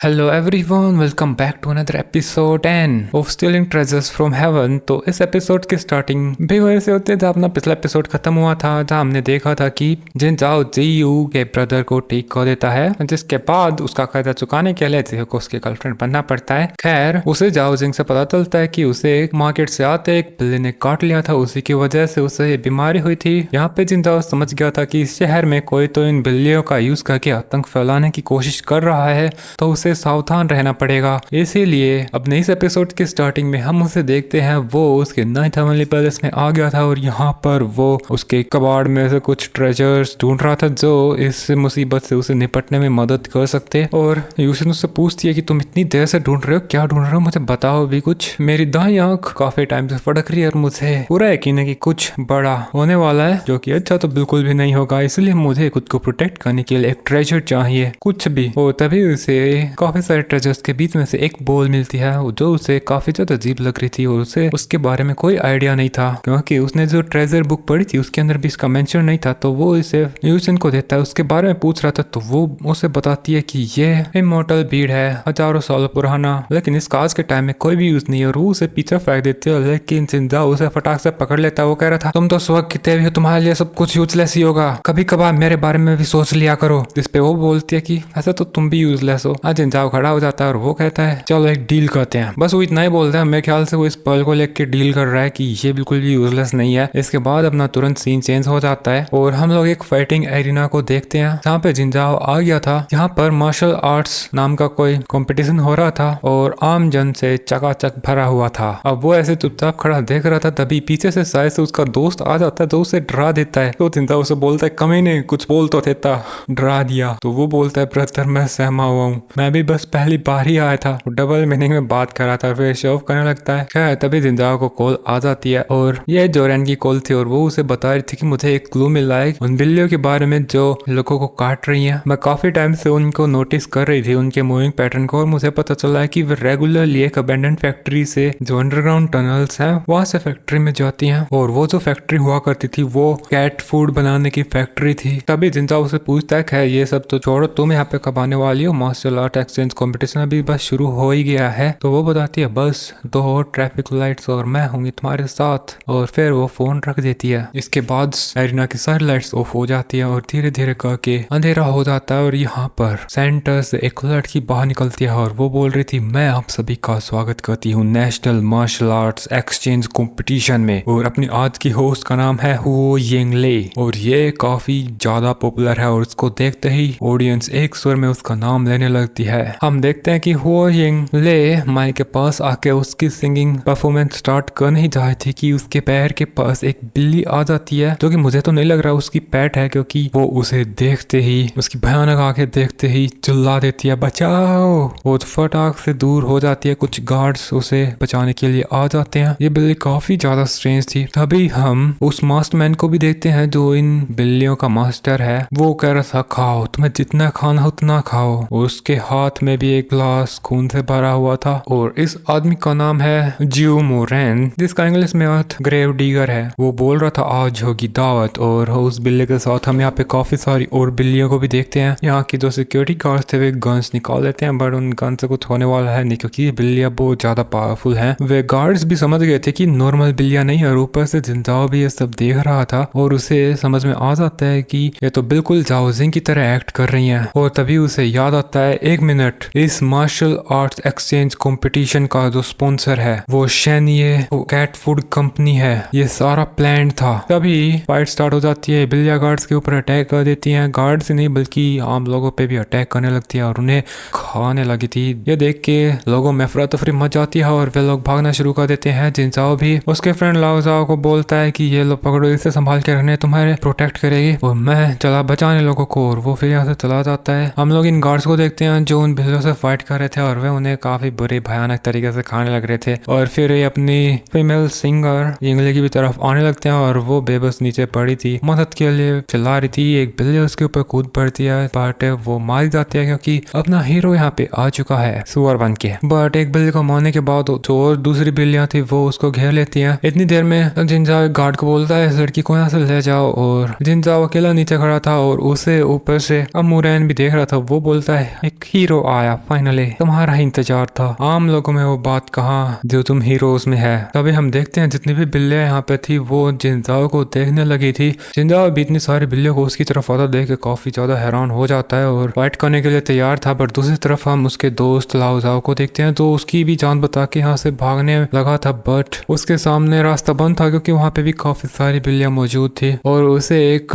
Hello everyone, welcome back to another episode and of stealing treasures from heaven. तो इस episode की starting भी वैसे होते जहाँ अपना पिछला एपिसोड खत्म हुआ था, जहाँ हमने देखा था कि जिन जाओ जीयू के ब्रदर को ठीक कर देता है, जिसके बाद उसका कर्जा चुकाने के लिए जीयू को उसके गर्लफ्रेंड बनना पड़ता है। खैर, उसे जाओ जिंग से पता चलता है कि उसे मार्केट से आते एक बिल्ली ने काट लिया था, उसी की वजह से उसे ये बीमारी हुई थी। यहाँ पे जिन जाओ समझ गया था कि इस शहर में कोई तो इन बिल्लियों का यूज करके आतंक फैलाने की कोशिश कर रहा है, तो उसे सावधान रहना पड़ेगा। इसीलिए अब नई एपिसोड की स्टार्टिंग में हम उसे देखते हैं, वो उसके नाइट हेवनली पैलेस में आ गया था और यहाँ पर वो उसके कबाड़ में से कुछ ट्रेजर्स ढूंढ रहा था जो इस मुसीबत से उसे निपटने में मदद कर सकते। और यूशन उससे पूछती है कि तुम इतनी देर से ढूंढ रहे हो, क्या ढूंढ रहे हो, मुझे बताओ भी कुछ। मेरी दाई आंख काफी टाइम से फड़क रही है और मुझे पूरा यकीन है कि कुछ बड़ा होने वाला है, जो कि अच्छा तो बिल्कुल भी नहीं होगा। इसलिए मुझे खुद को प्रोटेक्ट करने के लिए एक ट्रेजर चाहिए, कुछ भी। और तभी उसे काफी सारे ट्रेजर्स के बीच में से एक बॉल मिलती है जो उसे काफी ज्यादा अजीब लग रही थी और उसे उसके बारे में कोई आइडिया नहीं था, क्योंकि उसने जो ट्रेजर बुक पढ़ी थी उसके अंदर भी इसका मेंशन नहीं था। तो वो इसे यूसन को देता है, उसके बारे में पूछ रहा था, तो वो उसे बताती है कि ये इमॉर्टल ब्रीड है, हजारों साल पुराना, लेकिन इसका आज के टाइम में कोई भी यूज नहीं है। और वो उसे पीछे फेंक देती है, लेकिन जिंदा उसे फटाक से पकड़ लेता है। वो कह रहा था, तुम तो स्वर्ग की देवी हो, तुम्हारे लिए सब कुछ यूजलेस ही होगा, कभी कभार मेरे बारे में भी सोच लिया करो। जिस पे वो बोलती है कि ऐसा तो तुम भी यूजलेस हो। आज जिंदा खड़ा हो जाता है और वो कहता है चलो एक डील करते हैं। बस वो इतना ही बोलता है। मेरे ख्याल से वो इस पर्ल को लेकर डील कर रहा है कि ये बिल्कुल भी यूजलेस नहीं है। इसके बाद अपना तुरंत सीन चेंज हो जाता है और हम लोग एक फाइटिंग एरिना को देखते हैं जहाँ पे जिंजाओ आ गया था। यहाँ पर मार्शल आर्ट्स नाम का कोई कंपटीशन हो रहा था और आम जन से चकाचक भरा हुआ था। अब वो ऐसे चुपचाप खड़ा देख रहा था, तभी पीछे से शायद से उसका दोस्त आ जाता है जो उसे डरा देता है। तो जिंजाओ उसे बोलता है, कमीने कुछ बोल तो देता, डरा दिया। तो वो बोलता है, ब्रदर मैं सहमा हुआ हूँ, मैं भी बस पहली बार ही आया था। डबल मीनिंग में बात कर रहा था, फिर शो ऑफ करने लगता है। खैर तभी जिंजाओ को कॉल आ जाती है और ये जोरन की कॉल थी और वो उसे बता रही थी कि मुझे एक क्लू मिला है उन बिल्लियों के बारे में जो लोगों को काट रही हैं। मैं काफी टाइम से उनको नोटिस कर रही थी, उनके मूविंग पैटर्न को, और मुझे पता चला है कि वे रेगुलरली एक अबेंडेंट फैक्ट्री से जो अंडरग्राउंड टनल्स हैं वहां से फैक्ट्री में जाती हैं। और वो जो फैक्ट्री हुआ करती थी वो कैट फूड बनाने की फैक्ट्री थी। तभी जिंजाओ उसे पूछता है, खैर ये सब तो छोड़ो, तुम यहाँ पे कब आने वाली हो? मार्शल आर्ट एक्सचेंज कॉम्पिटिशन अभी बस शुरू हो ही गया है। तो वो बताती है, बस 2 और ट्रैफिक लाइट्स और मैं होंगी तुम्हारे साथ। और फिर वो फोन रख देती है। इसके बाद एरिना की सारी लाइट्स ऑफ हो जाती है और धीरे धीरे करके अंधेरा हो जाता है। और यहाँ पर सेंटर से एक लड़की बाहर निकलती है और वो बोल रही थी, मैं आप सभी का स्वागत करती हूँ national martial arts exchange competition में। और अपनी आज की होस्ट का नाम है हुओ यिंगले और ये काफी ज्यादा पॉपुलर है। और उसको देखते ही ऑडियंस एक स्वर में उसका नाम लेने लगती है। हम देखते हैं कि हुओ यिंगले माइक के पास आके उसकी सिंगिंग परफॉर्मेंस स्टार्ट कर नहीं जा रही थी कि उसके पैर के पास एक बिल्ली आ जाती है, जो कि मुझे तो नहीं लग रहा उसकी पेट है, क्योंकि वो उसे देखते ही, उसकी भयानक आंखें देखते ही चिल्ला देती है, बचाओ। वो फटाक से दूर हो जाती है, कुछ गार्ड्स उसे बचाने के लिए आ जाते हैं। ये बिल्ली काफी ज्यादा स्ट्रेंज थी। तभी हम उस मास्टरमैन को भी देखते हैं जो इन बिल्लियों का मास्टर है। वो कह रहा था, खाओ, तुम्हें जितना खाना उतना खाओ। और उसके हाथ में भी एक ग्लास खून से भरा हुआ था। और इस आदमी का नाम है जियो मोरेन, जिसका इंग्लिश में अर्थ ग्रेव डिगर है। वो बोल रहा था आज होगी दावत। और उस बिल्ली के साथ हम यहाँ पे काफी सारी और बिल्लियों को भी देखते हैं। यहाँ की जो सिक्योरिटी गार्ड्स थे वे गन्स निकाल लेते हैं, बट उन गन से कुछ होने वाला है नहीं, क्योंकि ये बिल्लियां बहुत ज्यादा पावरफुल हैं। वे गार्ड्स भी समझ गए थे कि नॉर्मल बिल्लियां नहीं है, और ऊपर से जिंजाओ भी ये सब देख रहा था और उसे समझ में आ जाता है कि ये तो बिल्कुल जाओजिंग की तरह एक्ट कर रही हैं। और तभी उसे याद आता है, एक मिनट, इस मार्शल आर्ट्स एक्सचेंज कंपटीशन का जो स्पॉन्सर है वो शेनिये कैट फूड कंपनी है। ये सारा प्लान था। तभी फाइट स्टार्ट हो जाती है, बिल्लिया गार्ड्स के ऊपर अटैक कर देती हैं। गार्ड्स नहीं बल्कि आम लोगों पे भी अटैक करने लगती है और उन्हें खाने लगी थी। ये देख के लोगों में अफरा तफरी मच जाती है और वे लोग भागना शुरू कर देते हैं। जिनजाओ भी उसके फ्रेंड लाओजाओ को बोलता है कि ये लोग पकड़ो, इसे संभाल के रखने, तुम्हारे प्रोटेक्ट करेगी और मैं चला बचाने लोगों को। और वो फिर यहाँ से चला जाता है। हम लोग इन गार्ड्स को देखते हैं जो उन बिल्लियों से फाइट कर रहे थे और वे उन्हें काफी बुरे भयानक तरीके से खाने लग रहे थे। और फिर ये अपनी फीमेल सिंगर यिंगले की भी तरफ आने लगते हैं और वो बेबस नीचे पड़ी थी, मदद के लिए चिल्ला रही थी। एक बिल्ली उसके ऊपर कूद पड़ती है, बट वो मार जाती है क्योंकि अपना हीरो यहाँ पे आ चुका है सुअर बन के। बट एक बिल्ली को मारने के बाद जो और दूसरी बिल्लियां थी वो उसको घेर लेती हैं। इतनी देर में जिनजाओ गार्ड को बोलता है, इस लड़की को यहाँ से ले जाओ। और जिनजाओ अकेला नीचे खड़ा था और उसे ऊपर से अमूरैन भी देख रहा था। वो बोलता है, एक हीरो हीरो आया फाइनली, तुम्हारा ही इंतजार था। आम लोगों में वो बात कहाँ जो तुम हीरोज में है। तभी हम देखते हैं जितनी भी बिल्लियां यहाँ पे थी वो जिंजाओ को देखने लगी थी। जिंजाओ भी इतनी सारी बिल्लियों को उसकी तरफ आता देख के काफी ज्यादा हैरान हो जाता है और फाइट करने के लिए तैयार था। पर दूसरी तरफ हम उसके दोस्त लाओजाओ को देखते हैं तो उसकी भी जान बता के यहाँ से भागने लगा था, बट उसके सामने रास्ता बंद था क्योंकि वहाँ पे भी काफी सारी बिल्लियां मौजूद थी और उसे एक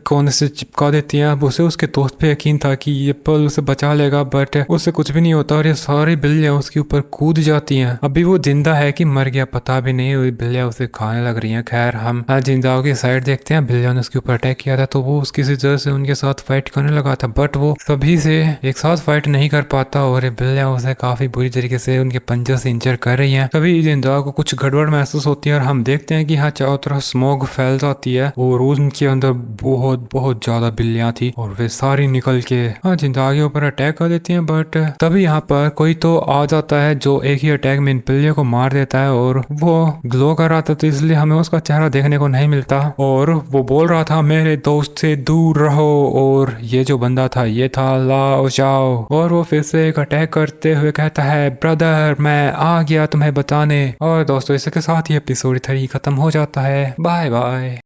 कोने से चिपका देती है। अब उसे उसके दोस्त पे यकीन था कि ये पल उसे बचा लेगा, बट उससे कुछ भी नहीं होता और ये सारी बिल्लियां उसके ऊपर कूद जाती हैं। अभी वो जिंदा है कि मर गया पता भी नहीं, हुई बिल्लियां उसे खाने लग रही हैं। खैर हम जिंदाओं की साइड देखते हैं। बिल्लियों ने उसके ऊपर अटैक किया था तो वो उसकी सीजर से उनके साथ फाइट करने लगा था, बट वो सभी से एक साथ फाइट नहीं कर पाता और ये बिल्लियां उसे काफी बुरी तरीके से उनके पंजों से इंजर कर रही हैं। तभी जिंदाओं को कुछ गड़बड़ महसूस होती है और हम देखते हैं कि यहाँ चारों तरफ स्मोक फैल जाती है और उनके अंदर बहुत बहुत ज्यादा बिल्लियां थी और वे सारी निकल के जिंदा के ऊपर अटैक कर देती हैं। बट तभी यहाँ पर कोई तो आ जाता है जो एक ही अटैक में इन बिल्लियों को मार देता है और वो ग्लो कर रहा था तो इसलिए हमें उसका चेहरा देखने को नहीं मिलता और वो बोल रहा था मेरे दोस्त से दूर रहो, और ये जो बंदा था ये था लाओ जाओ और वो फिर से एक अटैक करते हुए कहता है ब्रदर मैं आ गया तुम्हें बताने। और दोस्तों इसके साथ ही एपिसोड 3 खत्म हो जाता है। Bye bye.